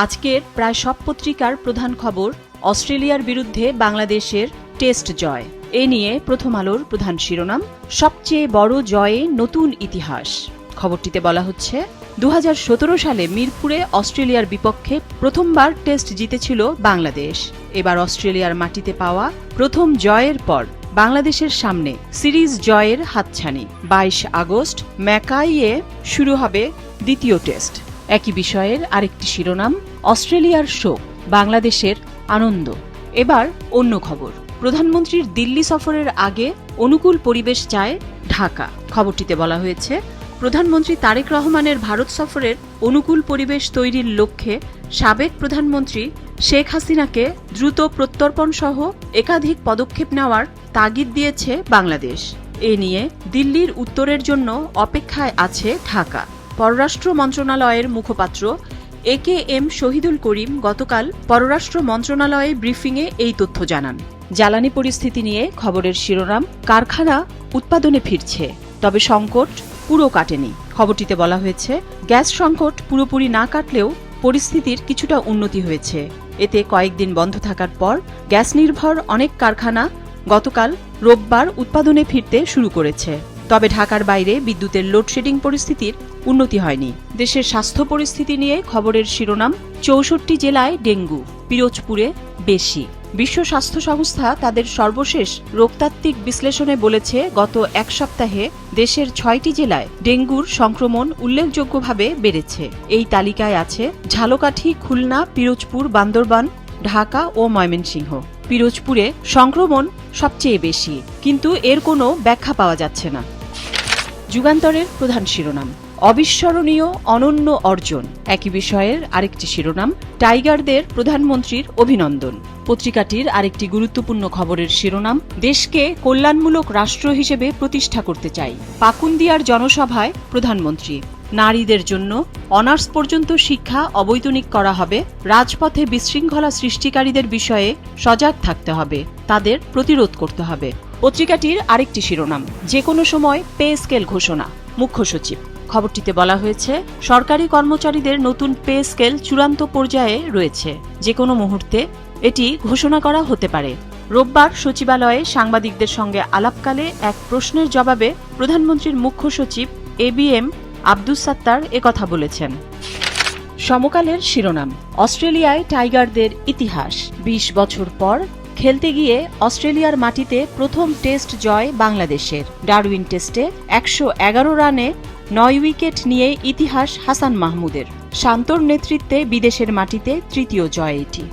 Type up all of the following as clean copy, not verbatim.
আজকের প্রায় সব পত্রিকার প্রধান খবর অস্ট্রেলিয়ার বিরুদ্ধে বাংলাদেশের টেস্ট জয়। এ নিয়ে প্রথম আলোর প্রধান শিরোনাম, সবচেয়ে বড় জয়ে নতুন ইতিহাস। খবরটিতে বলা হচ্ছে, 2017 সালে মিরপুরে অস্ট্রেলিয়ার বিপক্ষে প্রথমবার টেস্ট জিতেছিল বাংলাদেশ। এবার অস্ট্রেলিয়ার মাটিতে পাওয়া প্রথম জয়ের পর বাংলাদেশের সামনে সিরিজ জয়ের হাতছানি। 22 আগস্ট ম্যাকাইয়ে শুরু হবে দ্বিতীয় টেস্ট। একই বিষয়ের আরেকটি শিরোনাম, অস্ট্রেলিয়ার শোক, বাংলাদেশের আনন্দ। এবার অন্য খবর, প্রধানমন্ত্রীর দিল্লি সফরের আগে অনুকূল পরিবেশ চায় ঢাকা। খবরটিতে বলা হয়েছে, প্রধানমন্ত্রী তারেক রহমানের ভারত সফরের অনুকূল পরিবেশ তৈরির লক্ষ্যে সাবেক প্রধানমন্ত্রী শেখ হাসিনাকে দ্রুত প্রত্যর্পণ সহ একাধিক পদক্ষেপ নেওয়ার তাগিদ দিয়েছে বাংলাদেশ। এ নিয়ে দিল্লির উত্তরের জন্য অপেক্ষায় আছে ঢাকা। পররাষ্ট্র মন্ত্রণালয়ের মুখপাত্র AKM শহীদুল করিম গতকাল পররাষ্ট্র মন্ত্রণালয়ে ব্রিফিংয়ে এই তথ্য জানান। জ্বালানি পরিস্থিতি নিয়ে খবরের শিরোনাম, কারখানা উৎপাদনে ফিরছে, তবে সংকট পুরো কাটেনি। খবরটিতে বলা হয়েছে, গ্যাস সংকট পুরোপুরি না কাটলেও পরিস্থিতির কিছুটা উন্নতি হয়েছে। এতে কয়েকদিন বন্ধ থাকার পর গ্যাস নির্ভর অনেক কারখানা গতকাল রোববার উৎপাদনে ফিরতে শুরু করেছে। তবে ঢাকার বাইরে বিদ্যুতের লোডশেডিং পরিস্থিতির উন্নতি হয়নি। দেশের স্বাস্থ্য পরিস্থিতি নিয়ে খবরের শিরোনাম, 64 জেলায় ডেঙ্গু, পিরোজপুরে বেশি। বিশ্ব স্বাস্থ্য সংস্থা তাদের সর্বশেষ রোগতাত্ত্বিক বিশ্লেষণে বলেছে, গত এক সপ্তাহে দেশের 6টি জেলায় ডেঙ্গুর সংক্রমণ উল্লেখযোগ্যভাবে বেড়েছে। এই তালিকায় আছে ঝালকাঠি, খুলনা, পিরোজপুর, বান্দরবান, ঢাকা ও ময়মনসিংহ। পিরোজপুরে সংক্রমণ সবচেয়ে বেশি, কিন্তু এর কোনো ব্যাখ্যা পাওয়া যাচ্ছে না। যুগান্তরের প্রধান শিরোনাম, অবিস্মরণীয় অনন্য অর্জন। একই বিষয়ের আরেকটি শিরোনাম, টাইগারদের প্রধানমন্ত্রীর অভিনন্দন। পত্রিকাটির আরেকটি গুরুত্বপূর্ণ খবরের শিরোনাম, দেশকে কল্যাণমূলক রাষ্ট্র হিসেবে প্রতিষ্ঠা করতে চাই, পাকুন্দিয়ার জনসভায় প্রধানমন্ত্রী। নারীদের জন্য অনার্স পর্যন্ত শিক্ষা অবৈতনিক করা হবে। রাজপথে বিশৃঙ্খলা সৃষ্টিকারীদের বিষয়ে সজাগ থাকতে হবে, তাদের প্রতিরোধ করতে হবে। পত্রিকাটির আরেকটি শিরোনাম, যে কোনো সময় পে স্কেল ঘোষণা, মুখ্য সচিব। খবরটিতে বলা হয়েছে, সরকারি কর্মচারীদের নতুন পে স্কেল চূড়ান্ত পর্যায়ে রয়েছে, যে কোনো মুহূর্তে এটি ঘোষণা করা হতে পারে। রোববার সচিবালয়ে সাংবাদিকদের সঙ্গে আলাপকালে এক প্রশ্নের জবাবে প্রধানমন্ত্রীর মুখ্য সচিব ABM আব্দুস সাত্তার একথা বলেছেন। সমকালের শিরোনাম, অস্ট্রেলিয়ায় টাইগারদের ইতিহাস। 20 বছর পর খেলতে গিয়ে অস্ট্রেলিয়ার মাটিতে প্রথম টেস্ট জয় বাংলাদেশের। ডারউইন টেস্টে 111 রানে 9 উইকেট নিয়ে ইতিহাস হাসান মাহমুদের। শান্তর নেতৃত্বে বিদেশের মাটিতে তৃতীয় জয় এটি।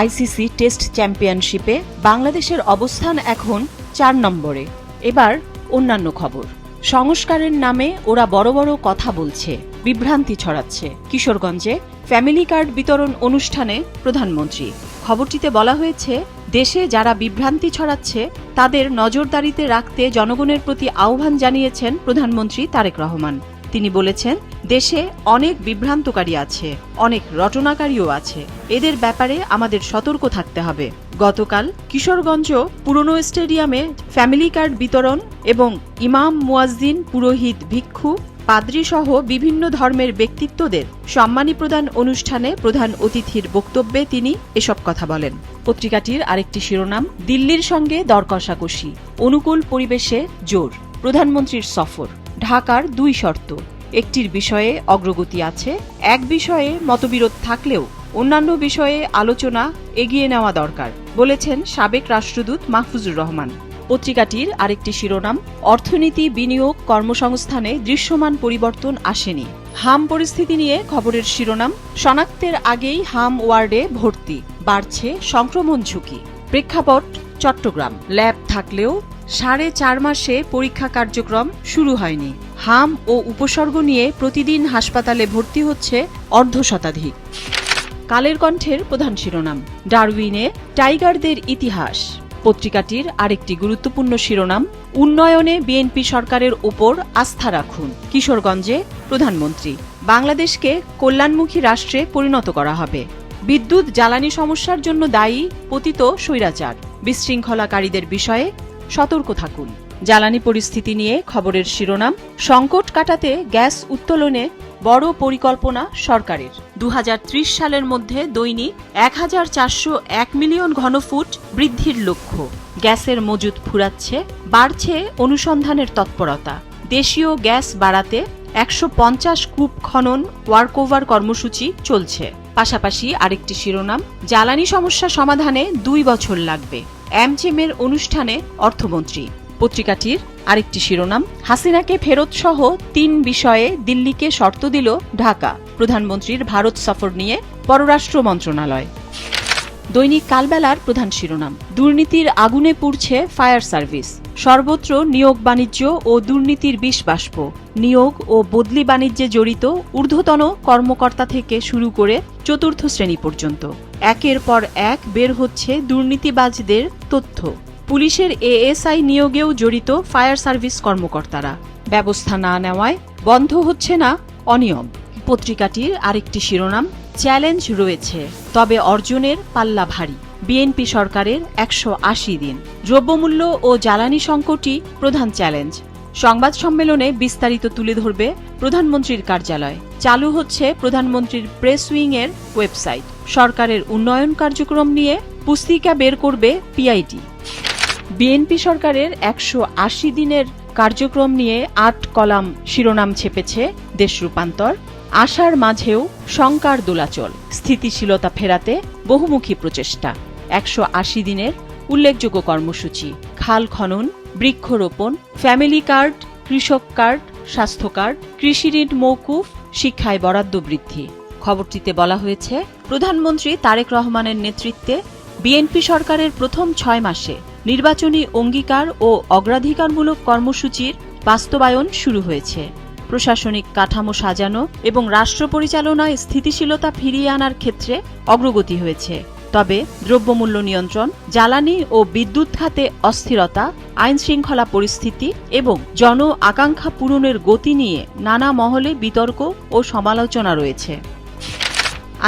ICC টেস্ট চ্যাম্পিয়নশিপে বাংলাদেশের অবস্থান এখন 4 নম্বরে। এবার অন্যান্য খবর, সংস্কারের নামে ওরা বড় বড় কথা বলছে, বিভ্রান্তি ছড়াচ্ছে। কিশোরগঞ্জে ফ্যামিলি কার্ড বিতরণ অনুষ্ঠানে প্রধানমন্ত্রী। খবরটিতে বলা হয়েছে, দেশে যারা বিভ্রান্তি ছড়াচ্ছে তাদের নজরদারিতে রাখতে জনগণের প্রতি আহ্বান জানিয়েছেন প্রধানমন্ত্রী তারেক রহমান। তিনি বলেছেন, দেশে অনেক বিভ্রান্তকারী আছে, অনেক রটনাকারীও আছে, এদের ব্যাপারে আমাদের সতর্ক থাকতে হবে। গতকাল কিশোরগঞ্জ পুরনো স্টেডিয়ামে ফ্যামিলি কার্ড বিতরণ এবং ইমাম, মুয়াজ্জিন, পুরোহিত, ভিক্ষু, পাদ্রী সহ বিভিন্ন ধর্মের ব্যক্তিত্বদের সম্মানী প্রদান অনুষ্ঠানে প্রধান অতিথির বক্তব্যে তিনি এসব কথা বলেন। পত্রিকাটির আরেকটি শিরোনাম, দিল্লির সঙ্গে দর কষাকষি, অনুকূল পরিবেশে জোর, প্রধানমন্ত্রীর সফর। ঢাকার 2 শর্ত, একটির বিষয়ে অগ্রগতি আছে, এক বিষয়ে মতবিরোধ থাকলেও অন্যান্য বিষয়ে আলোচনা এগিয়ে নেওয়া দরকার, বলেছেন সাবেক রাষ্ট্রদূত মাহফুজুর রহমান। পত্রিকাটির আরেকটি শিরোনাম, অর্থনীতি, বিনিয়োগ, কর্মসংস্থানে দৃশ্যমান পরিবর্তন আসেনি। হাম পরিস্থিতি নিয়ে খবরের শিরোনাম, শনাক্তের আগেই হাম ওয়ার্ডে ভর্তি, বাড়ছে সংক্রমণ ঝুঁকি। প্রেক্ষাপট, চট্টগ্রাম। ল্যাব থাকলেও 4.5 মাসে পরীক্ষা কার্যক্রম শুরু হয়নি। হাম ও উপসর্গ নিয়ে প্রতিদিন হাসপাতালে ভর্তি হচ্ছে 1/2 শতাধিক। কালের কণ্ঠের প্রধান শিরোনাম, ডারউইনে টাইগারদের ইতিহাস। পত্রিকাটির আরেকটি গুরুত্বপূর্ণ শিরোনাম, উন্নয়নে বিএনপি সরকারের ওপর আস্থা রাখুন। কিশোরগঞ্জে প্রধানমন্ত্রী, বাংলাদেশকে কল্যাণমুখী রাষ্ট্রে পরিণত করা হবে। বিদ্যুৎ জ্বালানি সমস্যার জন্য দায়ী পতিত স্বৈরাচার, বিশৃঙ্খলাকারীদের বিষয়ে সতর্ক থাকুন। জ্বালানি পরিস্থিতি নিয়ে খবরের শিরোনাম, সংকট কাটাতে গ্যাস উত্তোলনে বড় পরিকল্পনা সরকারের। 2030 সালের মধ্যে দৈনিক 1401 মিলিয়ন ঘনফুট বৃদ্ধির লক্ষ্য। গ্যাসের মজুদ ফুরাচ্ছে, বাড়ছে অনুসন্ধানের তৎপরতা। দেশীয় গ্যাস বাড়াতে 150 কূপ খনন ওয়ার্কওভার কর্মসূচি চলছে। পাশাপাশি আরেকটি শিরোনাম, জ্বালানি সমস্যা সমাধানে 2 বছর লাগবে। অ্যামচেমের অনুষ্ঠানে অর্থমন্ত্রী। পত্রিকাটির আরেকটি শিরোনাম, হাসিনাকে ফেরত সহ 3 বিষয়ে দিল্লিকে শর্ত দিল ঢাকা। প্রধানমন্ত্রীর ভারত সফর নিয়ে পররাষ্ট্র মন্ত্রণালয়। দৈনিক কালবেলার প্রধান শিরোনাম, দুর্নীতির আগুনে পুড়ছে ফায়ার সার্ভিস। সর্বত্র নিয়োগ বাণিজ্য ও দুর্নীতির বিষ বাষ্প। নিয়োগ ও বদলি বাণিজ্যে জড়িত ঊর্ধ্বতন কর্মকর্তা থেকে শুরু করে চতুর্থ শ্রেণী পর্যন্ত একের পর এক বের হচ্ছে দুর্নীতিবাজদের তথ্য। পুলিশের এএসআই নিয়োগেও জড়িত ফায়ার সার্ভিস কর্মকর্তারা। ব্যবস্থা না নেওয়ায় বন্ধ হচ্ছে না অনিয়ম। পত্রিকাটির আরেকটি শিরোনাম, চ্যালেঞ্জ রয়েছে, তবে অর্জনের পাল্লা ভারী। বিএনপি সরকারের 180 দিন। দ্রব্যমূল্য ও জ্বালানি সংকটই প্রধান চ্যালেঞ্জ। সংবাদ সম্মেলনে বিস্তারিত তুলে ধরবে প্রধানমন্ত্রীর কার্যালয়। চালু হচ্ছে প্রধানমন্ত্রীর প্রেস উইংয়ের ওয়েবসাইট। সরকারের উন্নয়ন কার্যক্রম নিয়ে পুস্তিকা বের করবে পিআইডি। বিএনপি সরকারের 180 দিনের কার্যক্রম নিয়ে 8 কলাম শিরোনাম ছেপেছে দেশ রূপান্তর। আশার মাঝেও শঙ্কার দোলাচল। স্থিতিশীলতা ফেরাতে বহুমুখী প্রচেষ্টা। 180 দিনের উল্লেখযোগ্য কর্মসূচি, খাল খনন, বৃক্ষরোপণ, ফ্যামিলি কার্ড, কৃষক কার্ড, স্বাস্থ্য কার্ড, কৃষি ঋণ মওকুফ, শিক্ষায় বরাদ্দ বৃদ্ধি। খবরটিতে বলা হয়েছে, প্রধানমন্ত্রী তারেক রহমানের নেতৃত্বে বিএনপি সরকারের প্রথম 6 মাসে নির্বাচনী অঙ্গীকার ও অগ্রাধিকারমূলক কর্মসূচির বাস্তবায়ন শুরু হয়েছে। প্রশাসনিক কাঠামো সাজানো এবং রাষ্ট্র পরিচালনায় স্থিতিশীলতা ফিরিয়ে আনার ক্ষেত্রে অগ্রগতি হয়েছে। তবে দ্রব্যমূল্য নিয়ন্ত্রণ, জ্বালানি ও বিদ্যুৎ খাতে অস্থিরতা, আইন শৃঙ্খলা পরিস্থিতি এবং জন আকাঙ্ক্ষা পূরণের গতি নিয়ে নানা মহলে বিতর্ক ও সমালোচনা রয়েছে।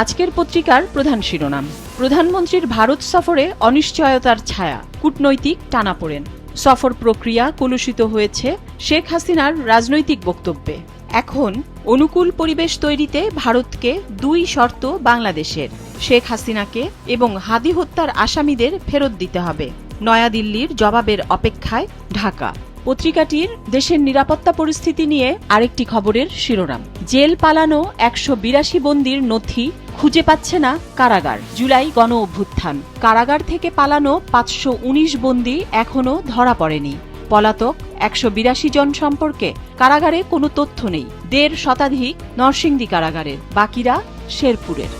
আজকের পত্রিকার প্রধান শিরোনাম, প্রধানমন্ত্রীর ভারত সফরে অনিশ্চয়তার ছায়া, কূটনৈতিক টানাপোড়েন। সফর প্রক্রিয়া কলুষিত হয়েছে শেখ হাসিনার রাজনৈতিক বক্তব্যে। এখন অনুকূল পরিবেশ তৈরিতে ভারতকে 2 শর্ত বাংলাদেশের। শেখ হাসিনাকে এবং হাদি হত্যার আসামিদের ফেরত দিতে হবে। নয়াদিল্লির জবাবের অপেক্ষায় ঢাকা। পত্রিকাটির দেশের নিরাপত্তা পরিস্থিতি নিয়ে আরেকটি খবরের শিরোনাম, জেল পালানো 182 বন্দীর নথি খুঁজে পাচ্ছে না কারাগার। জুলাই গণ অভ্যুত্থান। কারাগার থেকে পালানো 519 বন্দী এখনও ধরা পড়েনি। পলাতক 182 জন সম্পর্কে কারাগারে কোনো তথ্য নেই। 1.5 শতাধিক নরসিংদী কারাগারের, বাকিরা শেরপুরের।